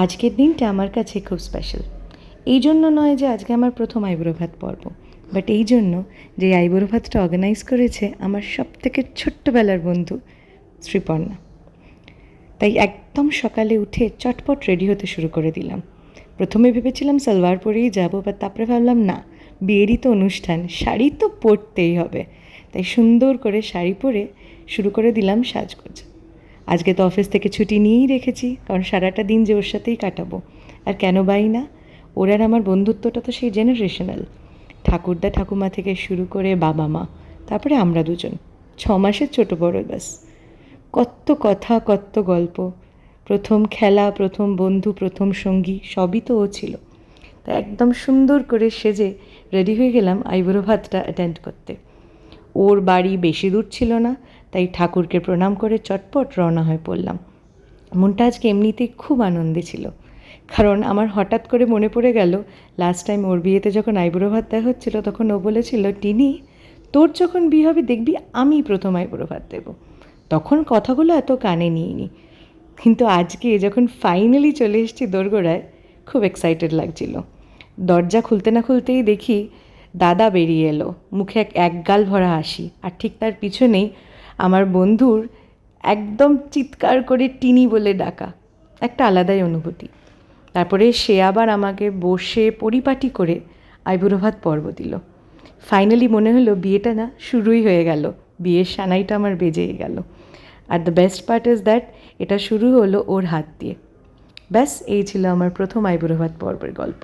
আজকের দিনটা আমার কাছে খুব স্পেশাল। এই জন্য নয় যে আজকে আমার প্রথম আইবুড়ো ভাত পর্ব, বাট এই জন্য যে আইবুড়ো ভাতটা অর্গানাইজ করেছে আমার সবথেকে ছোট্টবেলার বন্ধু শ্রীপর্ণা। তাই একদম সকালে উঠে চটপট রেডি হতে শুরু করে দিলাম। প্রথমে ভেবেছিলাম সালোয়ার পরেই যাবো, বাট তারপরে ভাবলাম না, বিয়েরই তো অনুষ্ঠান, শাড়ি তো পরতেই হবে। তাই সুন্দর করে শাড়ি পরে শুরু করে দিলাম সাজগোজ। আজকে তো অফিস থেকে ছুটি নিয়েই রেখেছি, কারণ সারাটা দিন যে ওর সাথেই কাটাবো। আর কেন বাই না, ওর আর আমার বন্ধুত্বটা তো সেই জেনারেশনাল। ঠাকুরদা ঠাকুমা থেকে শুরু করে বাবা মা, তারপরে আমরা দুজন 6 মাসের ছোটো বড়, ব্যাস। কত কথা, কত গল্প। প্রথম খেলা, প্রথম বন্ধু, প্রথম সঙ্গী, সবই তো ও ছিল। তা একদম সুন্দর করে সেজে রেডি হয়ে গেলাম আইবুড়ো ভাতটা অ্যাটেন্ড করতে। ওর বাড়ি বেশি দূর ছিল না, তাই ঠাকুরকে প্রণাম করে চটপট রওনা হয়ে পড়লাম। মনটা আজকে এমনিতেই খুব আনন্দে ছিল, কারণ আমার হঠাৎ করে মনে পড়ে গেল লাস্ট টাইম ওর বিয়েতে যখন আইবুড়ো ভাত দেওয়া হচ্ছিল, তখন ও বলেছিল, টিনি তোর যখন বিয়ে হবে দেখবি আমি প্রথম আইবুড়ো ভাত দেবো। তখন কথাগুলো এত কানে নিইনি, কিন্তু আজকে যখন ফাইনালি চলে এসেছি দোরগোড়ায়, খুব এক্সাইটেড লাগছিল। দরজা খুলতে না খুলতেই দেখি দাদা বেরিয়ে এলো, মুখে এক গাল ভরা হাসি, আর ঠিক তার পিছনেই আমার বন্ধুর একদম চিৎকার করে টিনি বলে ডাকা, একটা আলাদাই অনুভূতি। তারপরে সে আবার আমাকে বসে পরিপাটি করে আইবুড়ো ভাত পর্ব দিল। ফাইনালি মনে হলো বিয়েটা না শুরুই হয়ে গেল, বিয়ের সানাইটা আমার বেজেই গেল। Are the best part is that এটা শুরু হলো ওর হাত দিয়ে। ব্যাস, এই ছিল আমার প্রথম আইবুড়ো ভাত পর্বের গল্প।